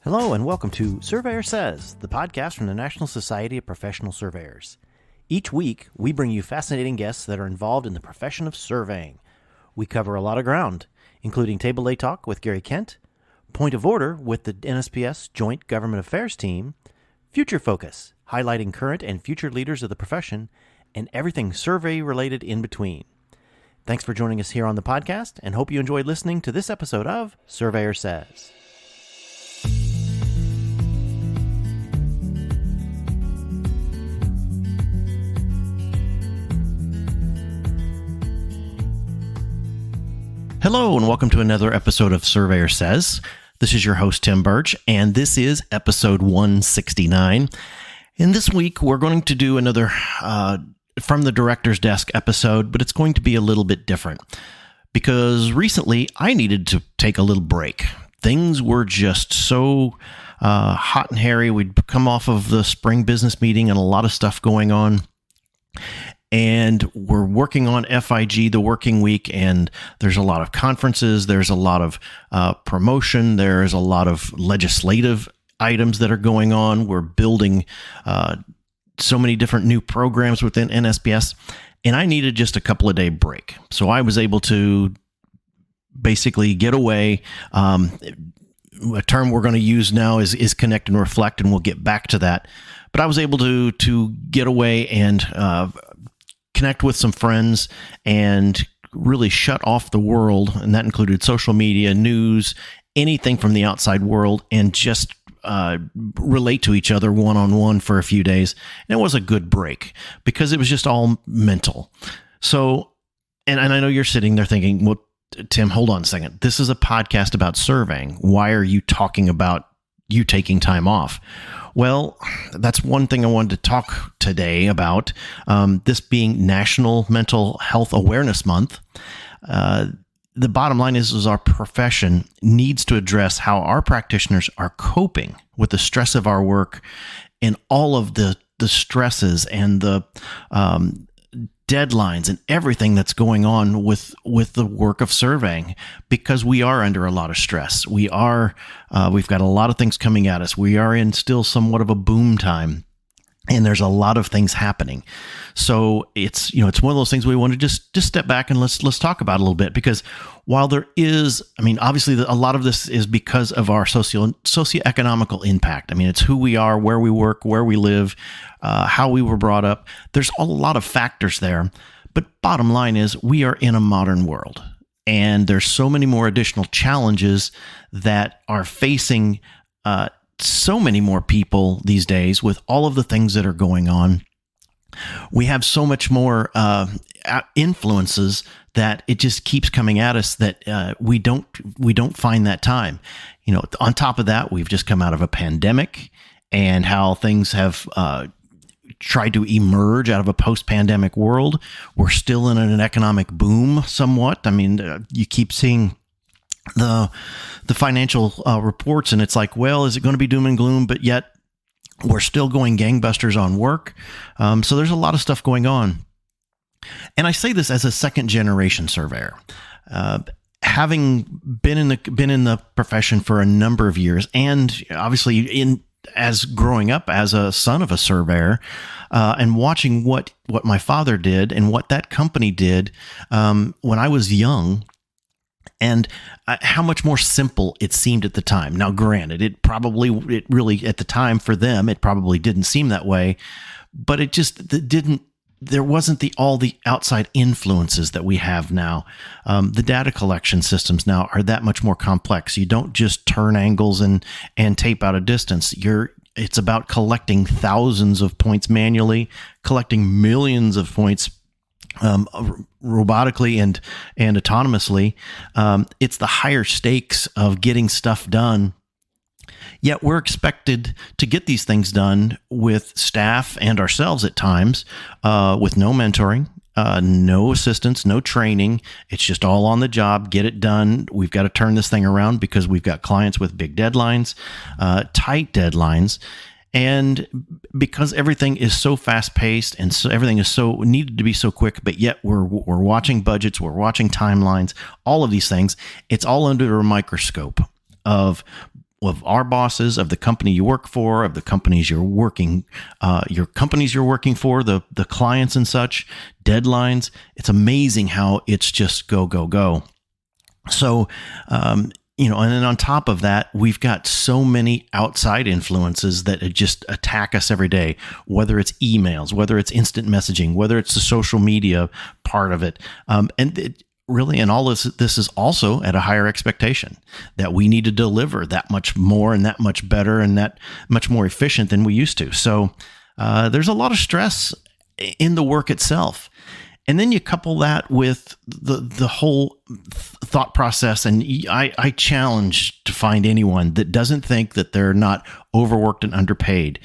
Hello and welcome to Surveyor Says, the podcast from the National Society of Professional Surveyors. Each week, we bring you fascinating guests that are involved in the profession of surveying. We cover a lot of ground, including Table A Talk with Gary Kent, Point of Order with the NSPS Joint Government Affairs Team, Future Focus, highlighting current and future leaders of the profession, and everything survey-related in between. Thanks for joining us here on the podcast, and hope you enjoyed listening to this episode of Surveyor Says. Hello, and welcome to another episode of Surveyor Says. This is your host, Tim Burch, and this is episode 169. And this week, we're going to do another From the Director's Desk episode, but it's going to be a little bit different. Because recently, I needed to take a little break. Things were just so hot and hairy. We'd come off of the spring business meeting and a lot of stuff going on. And we're working on FIG, the working week, and there's a lot of conferences, there's a lot of promotion, there's a lot of legislative items that are going on. We're building so many different new programs within NSPS, and I needed just a couple of day break. So I was able to basically get away. A term we're going to use now is connect and reflect, and we'll get back to that. But I was able to get away and connect with some friends and really shut off the world, and that included social media, news, anything from the outside world, and just relate to each other one-on-one for a few days. And it was a good break because it was just all mental. So, and I know you're sitting there thinking, well, Tim, hold on a second. This is a podcast about surveying. Why are you talking about you taking time off? Well, that's one thing I wanted to talk today about, this being National Mental Health Awareness Month. The bottom line is our profession needs to address how our practitioners are coping with the stress of our work and all of the stresses and the deadlines and everything that's going on with the work of surveying, because we are under a lot of stress. We've got a lot of things coming at us. We are in still somewhat of a boom time, and there's a lot of things happening. So it's one of those things we want to just step back and let's talk about a little bit, because while there is, obviously a lot of this is because of our socioeconomical impact. It's who we are, where we work, where we live, how we were brought up. There's a lot of factors there, but bottom line is we are in a modern world, and there's so many more additional challenges that are facing so many more people these days with all of the things that are going on. We have so much more influences that it just keeps coming at us that we don't find that time. On top of that, we've just come out of a pandemic, and how things have tried to emerge out of a post-pandemic world. We're still in an economic boom somewhat. You keep seeing the financial reports, and it's like, well, is it going to be doom and gloom? But yet we're still going gangbusters on work. So there's a lot of stuff going on. And I say this as a second generation surveyor, having been in the profession for a number of years, and obviously as growing up as a son of a surveyor, and watching what my father did and what that company did when I was young, and how much more simple it seemed at the time. Now, granted, it really at the time for them, it probably didn't seem that way, but it just didn't. There wasn't all the outside influences that we have now. The data collection systems now are that much more complex. You don't just turn angles and tape out a distance. It's about collecting thousands of points manually, collecting millions of points robotically and autonomously. It's the higher stakes of getting stuff done. Yet we're expected to get these things done with staff and ourselves at times, with no mentoring, no assistance, no training. It's just all on the job, get it done. We've got to turn this thing around because we've got clients with big deadlines, tight deadlines. And because everything is so fast paced and so everything is so needed to be so quick, but yet we're watching budgets, we're watching timelines, all of these things, it's all under a microscope of our bosses, of the company you work for, of the companies you're working, for, the clients and such, deadlines. It's amazing how it's just go, go, go. So, and then on top of that, we've got so many outside influences that just attack us every day, whether it's emails, whether it's instant messaging, whether it's the social media part of it. Really, and all this is also at a higher expectation that we need to deliver that much more and that much better and that much more efficient than we used to. So there's a lot of stress in the work itself. And then you couple that with the whole thought process, and I challenge to find anyone that doesn't think that they're not overworked and underpaid.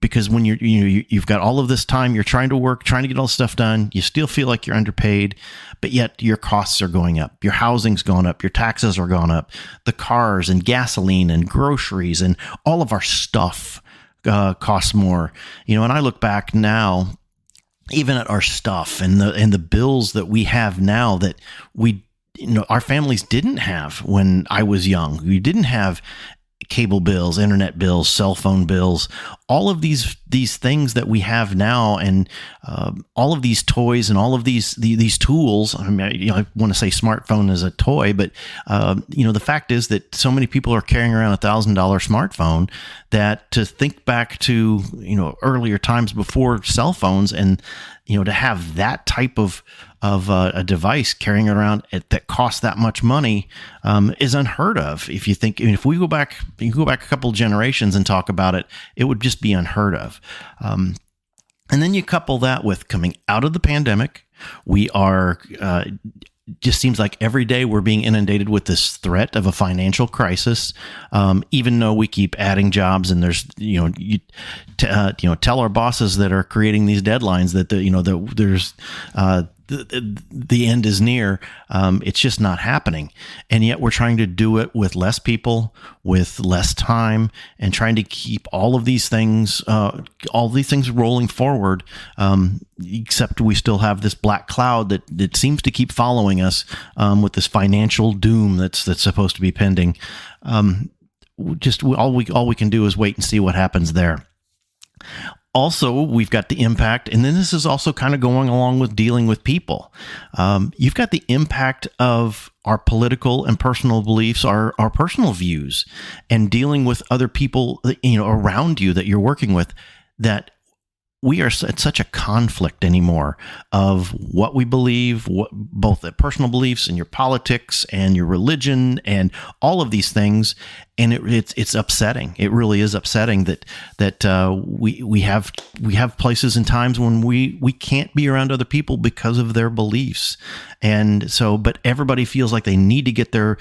Because when you've got all of this time, you're trying to work, trying to get all this stuff done, you still feel like you're underpaid, but yet your costs are going up. Your housing's gone up. Your taxes are going up. The cars and gasoline and groceries and all of our stuff costs more. And I look back now, even at our stuff and the bills that we have now that our families didn't have when I was young. We didn't have cable bills, internet bills, cell phone bills, all of these things that we have now, and all of these toys and all of these tools. I mean, I want to say smartphone is a toy, but the fact is that so many people are carrying around $1,000 smartphone that to think back to earlier times before cell phones, and to have that type of a device carrying around that costs that much money is unheard of. If we go back a couple generations and talk about it, it would just be unheard of. And then you couple that with coming out of the pandemic, we are just seems like every day we're being inundated with this threat of a financial crisis, even though we keep adding jobs, and there's tell our bosses that are creating these deadlines that there's the end is near. It's just not happening. And yet we're trying to do it with less people, with less time, and trying to keep all of these things rolling forward. Except we still have this black cloud that seems to keep following us, with this financial doom that's supposed to be pending. All we can do is wait and see what happens there. Also, we've got the impact, and then this is also kind of going along with dealing with people. You've got the impact of our political and personal beliefs, our personal views, and dealing with other people, around you that you're working with, that we are at such a conflict anymore of what we believe, both the personal beliefs and your politics and your religion and all of these things. And it's upsetting. It really is upsetting that we have places and times when we can't be around other people because of their beliefs. And so, but everybody feels like they need to get their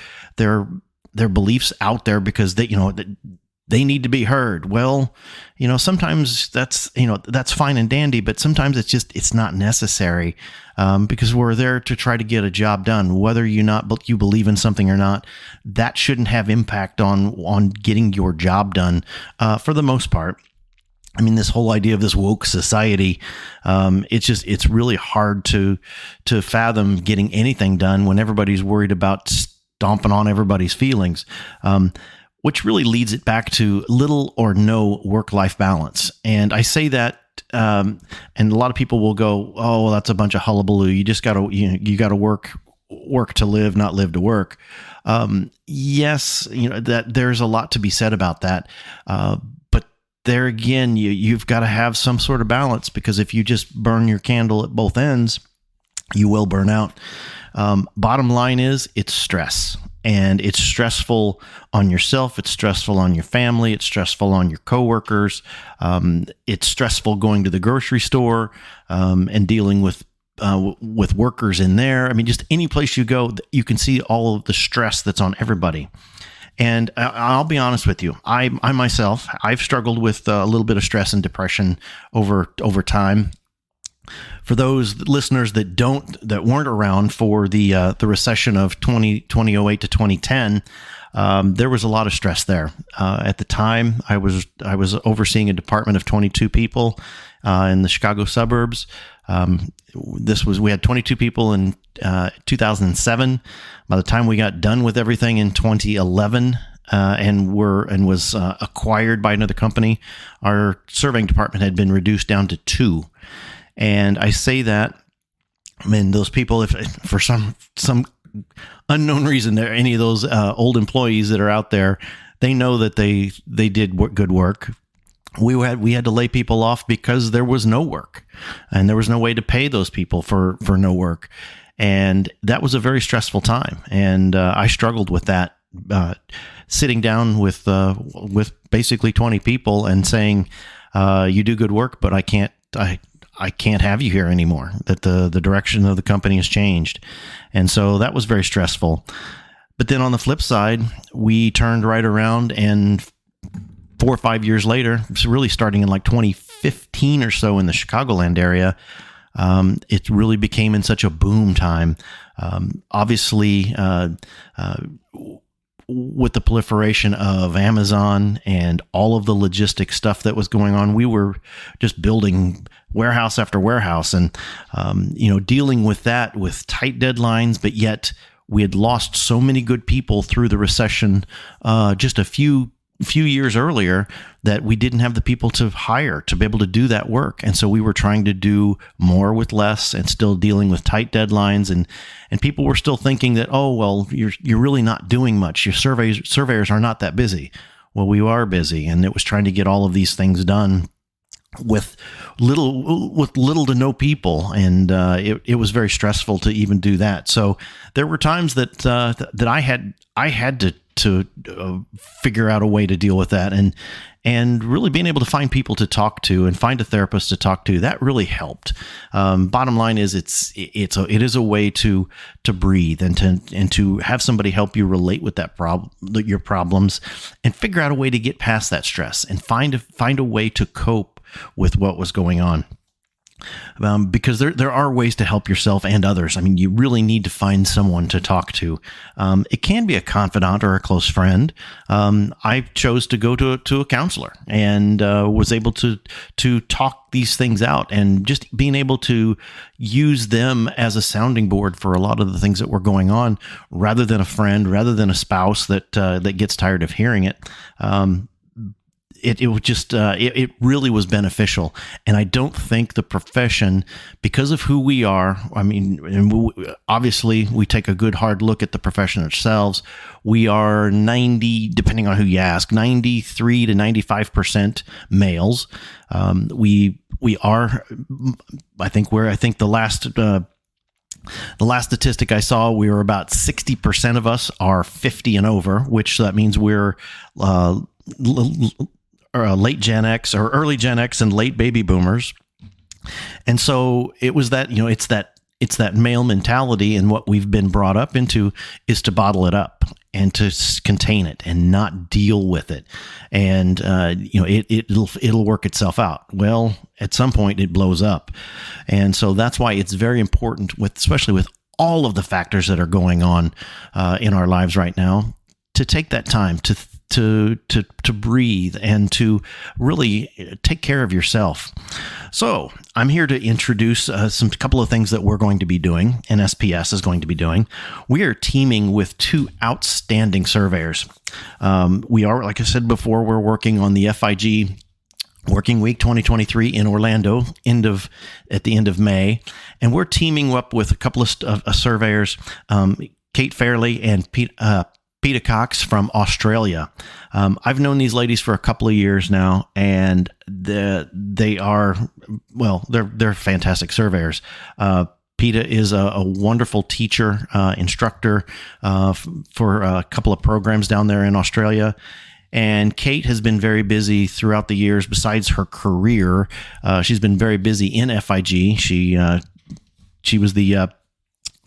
beliefs out there because they need to be heard. Well, sometimes that's fine and dandy, but sometimes it's not necessary, because we're there to try to get a job done. Whether you believe in something or not, that shouldn't have impact on getting your job done, for the most part. I mean, this whole idea of this woke society, it's really hard to fathom getting anything done when everybody's worried about stomping on everybody's feelings. Which really leads it back to little or no work-life balance. And I say that, and a lot of people will go, "Oh, well, that's a bunch of hullabaloo. You just gotta, you gotta work to live, not live to work." Yes, that there's a lot to be said about that. But there again, you've got to have some sort of balance, because if you just burn your candle at both ends, you will burn out. Bottom line is, it's stress. And it's stressful on yourself. It's stressful on your family. It's stressful on your coworkers. It's stressful going to the grocery store, and dealing with workers in there. I mean, just any place you go, you can see all of the stress that's on everybody. And I'll be honest with you, I myself, I've struggled with a little bit of stress and depression over time. For those listeners that weren't around for the recession of 2008 to 2010, there was a lot of stress there. At the time, I was overseeing a department of 22 people in the Chicago suburbs. We had 22 people in 2007. By the time we got done with everything in 2011, and was acquired by another company, our surveying department had been reduced down to 2. And I say that, I mean, those people, if for some unknown reason, there any of those old employees that are out there, they know that they did good work. We had to lay people off because there was no work, and there was no way to pay those people for no work, and that was a very stressful time. And I struggled with that, sitting down with basically 20 people and saying, "You do good work, but I can't have you here anymore. That the direction of the company has changed," and so that was very stressful. But then on the flip side, we turned right around, and 4 or 5 years later, really starting in like 2015 or so in the Chicagoland area, it really became in such a boom time. Obviously, with the proliferation of Amazon and all of the logistic stuff that was going on, we were just building warehouse after warehouse, and dealing with that with tight deadlines, but yet we had lost so many good people through the recession just a few years earlier, that we didn't have the people to hire to be able to do that work. And so we were trying to do more with less and still dealing with tight deadlines. And people were still thinking that, oh, well, you're really not doing much. Your surveyors are not that busy. Well, we are busy. And it was trying to get all of these things done with little to no people. And it was very stressful to even do that. So there were times that I had to figure out a way to deal with that, and really being able to find people to talk to and find a therapist to talk to, that really helped. Bottom line is it is a way to breathe and to have somebody help you relate with your problems, and figure out a way to get past that stress and find a way to cope with what was going on. Because there are ways to help yourself and others. I mean, you really need to find someone to talk to. It can be a confidant or a close friend. I chose to go to a counselor, and was able to talk these things out, and just being able to use them as a sounding board for a lot of the things that were going on, rather than a friend, rather than a spouse that gets tired of hearing it. It really was beneficial. And I don't think the profession, because of who we are, I mean, obviously we take a good hard look at the profession ourselves. We are 90, depending on who you ask, 93 to 95% males. We are, I think the last statistic I saw, we were about 60% of us are 50 and over, which that means we're late Gen X or early Gen X and late baby boomers. And so it was that, it's that male mentality, and what we've been brought up into is to bottle it up and to contain it and not deal with it. And, it'll work itself out. Well, at some point it blows up. And so that's why it's very important, especially with all of the factors that are going on in our lives right now, to take that time to breathe and to really take care of yourself. So I'm here to introduce some couple of things that we're going to be doing. NSPS is going to be doing. We are teaming with 2 outstanding surveyors. We are, like I said before, we're working on the FIG Working Week 2023 in Orlando at the end of May, and we're teaming up with a couple of surveyors, Kate Fairley and Peter Cox from Australia. I've known these ladies for a couple of years now, and they're fantastic surveyors. PETA is a wonderful teacher, instructor for a couple of programs down there in Australia. And Kate has been very busy throughout the years. Besides her career, she's been very busy in FIG. She was the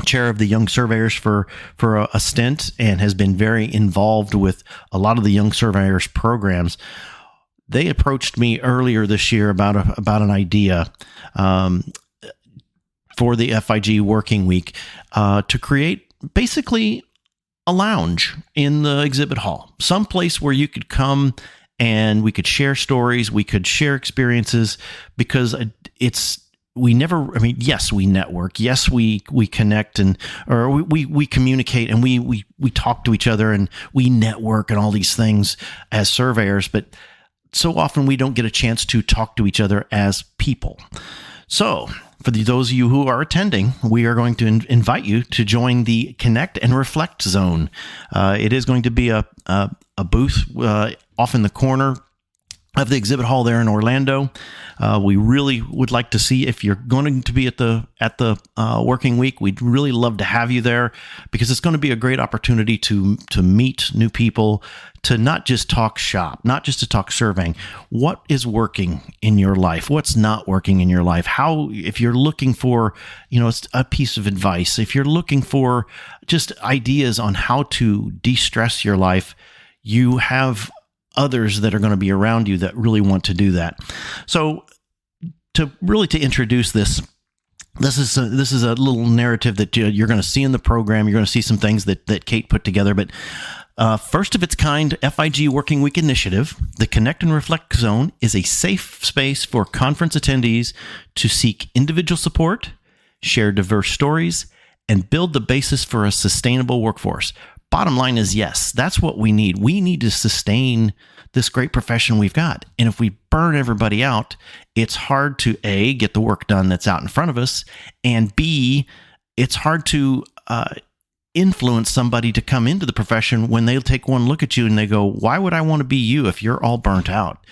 chair of the Young Surveyors for a stint, and has been very involved with a lot of the Young Surveyors programs. They approached me earlier this year about an idea for the FIG Working Week to create basically a lounge in the exhibit hall, some place where you could come and we could share stories, we could share experiences, because we never, I mean, yes, we network. Yes, we connect or we communicate and we talk to each other and we network and all these things as surveyors, but so often we don't get a chance to talk to each other as people. So for those of you who are attending, we are going to invite you to join the Connect and Reflect Zone. It is going to be a booth off in the corner of the exhibit hall there in Orlando. We really would like to see if you're going to be at the working week. We'd really love to have you there because it's going to be a great opportunity to meet new people, to not just talk shop, not just to talk surveying. What is working in your life? What's not working in your life? How, if you're looking for, a piece of advice, if you're looking for just ideas on how to de-stress your life, you have others that are going to be around you that really want to do that. So to introduce this is a little narrative that you're going to see in the program. You're going to see some things that Kate put together, but first of its kind FIG Working Week initiative, the Connect and Reflect Zone is a safe space for conference attendees to seek individual support, share diverse stories, and build the basis for a sustainable workforce. Bottom line is yes, that's what we need. We need to sustain this great profession we've got. And if we burn everybody out, it's hard to A, get the work done that's out in front of us, and B, it's hard to influence somebody to come into the profession when they take one look at you and they go, why would I want to be you if you're all burnt out?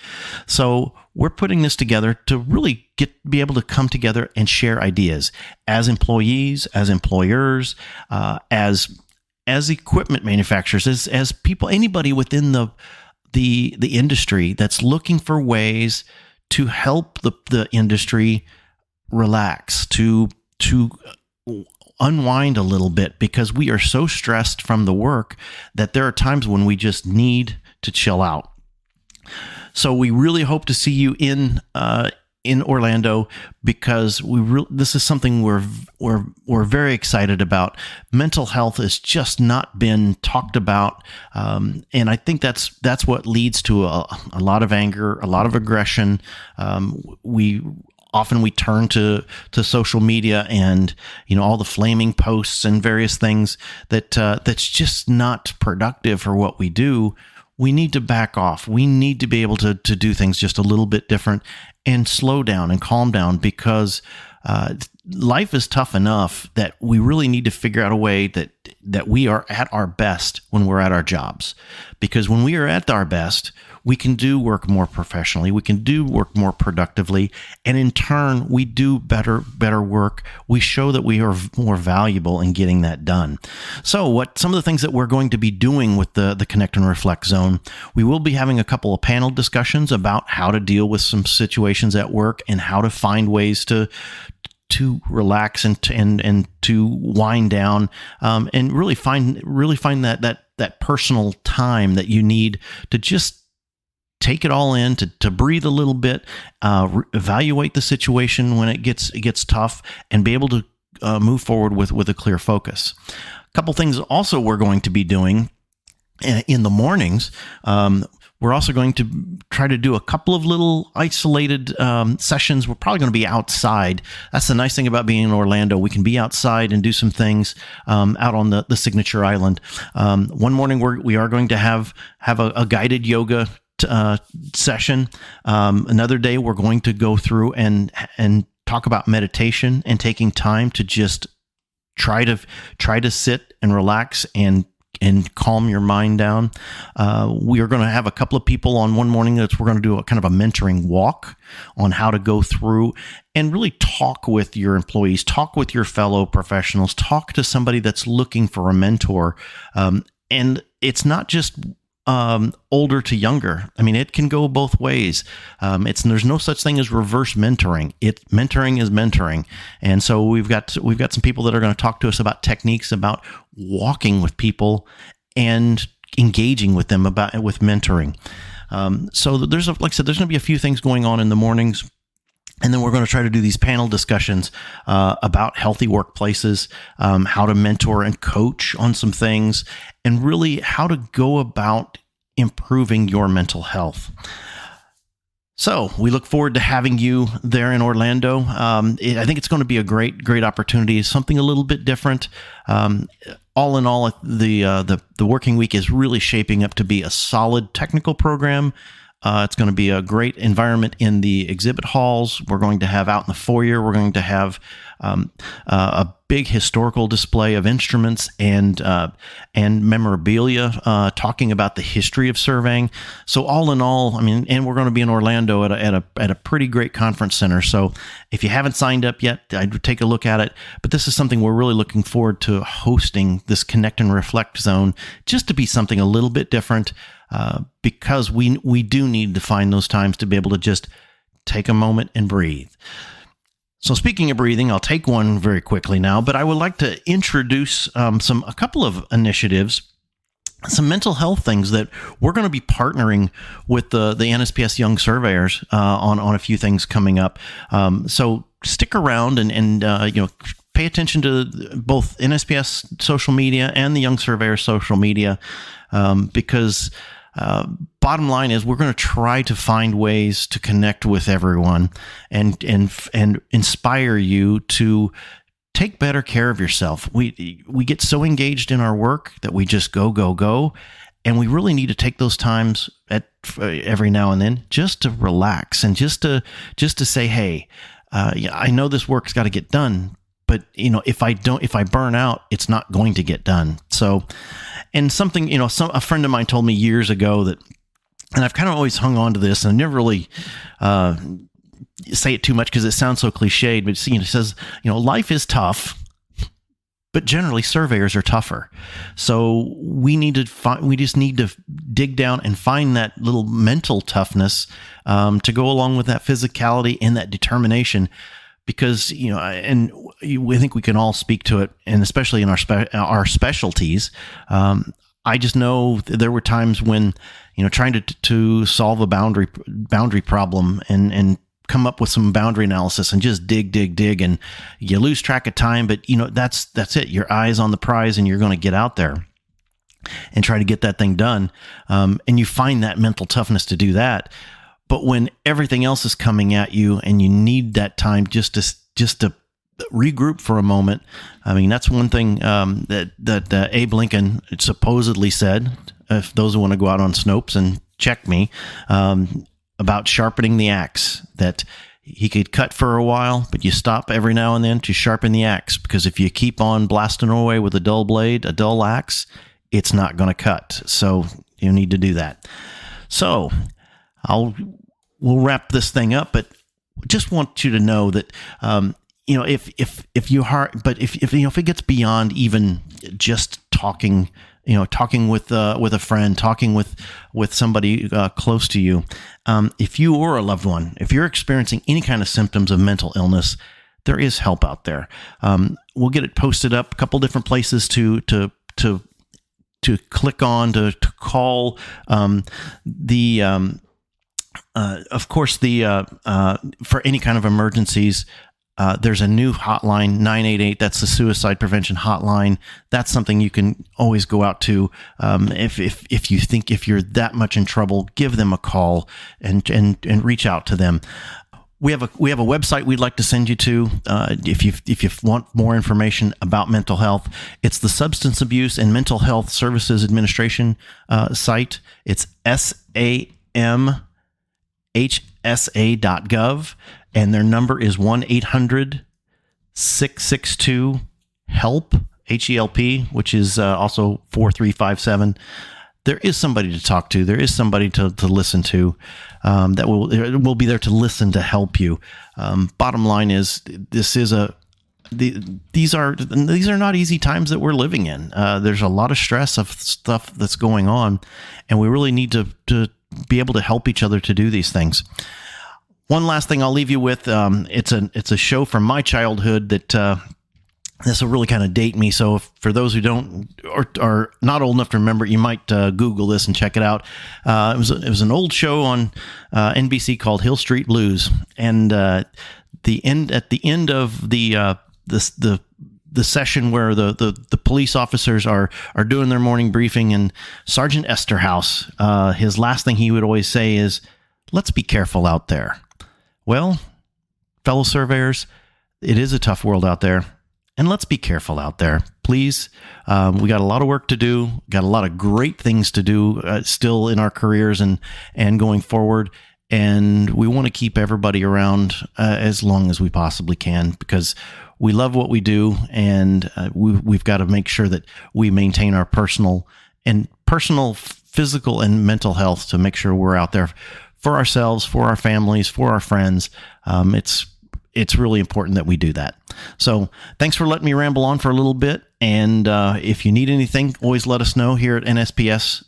So we're putting this together to really be able to come together and share ideas as employees, as employers, as equipment manufacturers, as people, anybody within the industry that's looking for ways to help the industry relax, to unwind a little bit, because we are so stressed from the work that there are times when we just need to chill out. So we really hope to see you in Orlando, because this is something we're very excited about. Mental health has just not been talked about, and I think that's what leads to a lot of anger, a lot of aggression. We turn to social media and all the flaming posts and various things that's just not productive for what we do. We need to back off. We need to be able to do things just a little bit different and slow down and calm down, because life is tough enough that we really need to figure out a way that we are at our best when we're at our jobs. Because when we are at our best, we can do work more professionally, we can do work more productively, and in turn, we do better work. We show that we are more valuable in getting that done. So some of the things that we're going to be doing with the Connect and Reflect Zone, we will be having a couple of panel discussions about how to deal with some situations at work and how to find ways to relax and to wind down, and really find that personal time that you need to just take it all in, to breathe a little bit, evaluate the situation when it gets tough, and be able to move forward with a clear focus. A couple things also we're going to be doing in the mornings. We're also going to try to do a couple of little isolated sessions. We're probably going to be outside. That's the nice thing about being in Orlando. We can be outside and do some things out on the Signature Island. One morning we are going to have a guided yoga session. Another day we're going to go through and talk about meditation and taking time to just try to sit and relax and calm your mind down. We are going to have a couple of people on one morning that we're going to do a kind of a mentoring walk on how to go through and really talk with your employees, talk with your fellow professionals, talk to somebody that's looking for a mentor. And it's not just older to younger. I mean, it can go both ways. There's no such thing as reverse mentoring. Mentoring is mentoring. And so we've got some people that are going to talk to us about techniques about walking with people and engaging with them with mentoring. So there's like I said, there's going to be a few things going on in the mornings. And then we're going to try to do these panel discussions about healthy workplaces, how to mentor and coach on some things, and really how to go about improving your mental health. So we look forward to having you there in Orlando. I think it's going to be a great opportunity. Something a little bit different. All in all, the working week is really shaping up to be a solid technical program. It's going to be a great environment in the exhibit halls. We're going to have out in the foyer, we're going to have a big historical display of instruments and memorabilia, talking about the history of surveying. So all in all, I mean, and we're going to be in Orlando at a pretty great conference center. So if you haven't signed up yet, I'd take a look at it. But this is something we're really looking forward to hosting, this Connect and Reflect zone, just to be something a little bit different. Because we do need to find those times to be able to just take a moment and breathe. So speaking of breathing, I'll take one very quickly now, but I would like to introduce a couple of initiatives, some mental health things that we're going to be partnering with the NSPS Young Surveyors on a few things coming up. So stick around and pay attention to both NSPS social media and the Young Surveyor social media, because bottom line is we're going to try to find ways to connect with everyone and inspire you to take better care of yourself. We get so engaged in our work that we just go, and we really need to take those times every now and then just to relax and just to say, hey, I know this work's got to get done, but if I burn out, it's not going to get done. So, and something, a friend of mine told me years ago that, and I've kind of always hung on to this, and I never really say it too much because it sounds so cliched, but it says, life is tough, but generally surveyors are tougher. So we just need to dig down and find that little mental toughness to go along with that physicality and that determination. Because, and we think we can all speak to it, and especially in our specialties. I just know there were times when, trying to solve a boundary problem and come up with some boundary analysis and just dig, and you lose track of time. But, that's it. Your eye's on the prize, and you're going to get out there and try to get that thing done. And you find that mental toughness to do that. But when everything else is coming at you and you need that time just to regroup for a moment, I mean, that's one thing that Abe Lincoln supposedly said, if those who want to go out on Snopes and check me, about sharpening the axe, that he could cut for a while, but you stop every now and then to sharpen the axe, because if you keep on blasting away with a dull blade, a dull axe, it's not going to cut. So you need to do that. So we'll wrap this thing up, but just want you to know that, if it gets beyond even just talking with a friend, talking with somebody close to you, if you or a loved one, if you're experiencing any kind of symptoms of mental illness, there is help out there. We'll get it posted up a couple different places to click on, to call. Of course, for any kind of emergencies, there's a new hotline, 988. That's the suicide prevention hotline. That's something you can always go out to. If you think if you're that much in trouble, give them a call and reach out to them. We have a website we'd like to send you to if you want more information about mental health. It's the Substance Abuse and Mental Health Services Administration site. It's samhsa.gov, and their number is 1-800-662-HELP, HELP, which is also 4357. There is somebody to talk to. There is somebody to listen to that will be there to listen, to help you. Bottom line is, these are not easy times that we're living in. There's a lot of stress of stuff that's going on, and we really need to be able to help each other to do these things. One last thing I'll leave you with. It's a show from my childhood that this will really kind of date me. So for those who don't or are not old enough to remember, you might Google this and check it out. It was an old show on NBC called Hill Street Blues, and at the end of the session where the police officers are doing their morning briefing, and Sergeant Esterhaus, his last thing he would always say is, let's be careful out there. Well, fellow surveyors, it is a tough world out there, and let's be careful out there. Please, we got a lot of work to do, got a lot of great things to do still in our careers and going forward, and we want to keep everybody around as long as we possibly can because we love what we do, and we've got to make sure that we maintain our personal, physical, and mental health to make sure we're out there for ourselves, for our families, for our friends. It's really important that we do that. So thanks for letting me ramble on for a little bit. And if you need anything, always let us know here at NSPS,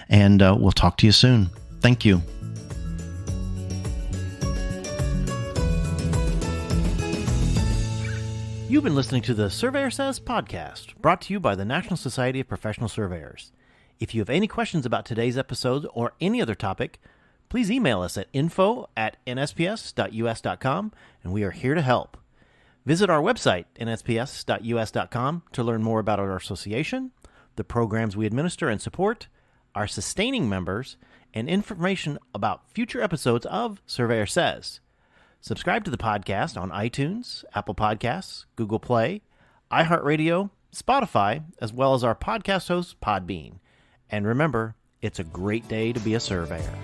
and we'll talk to you soon. Thank you. You've been listening to the Surveyor Says podcast, brought to you by the National Society of Professional Surveyors. If you have any questions about today's episode or any other topic, please email us at info@nsps.us.com, and we are here to help. Visit our website, nsps.us.com, to learn more about our association, the programs we administer and support, our sustaining members, and information about future episodes of Surveyor Says. Subscribe to the podcast on iTunes, Apple Podcasts, Google Play, iHeartRadio, Spotify, as well as our podcast host, Podbean. And remember, it's a great day to be a surveyor.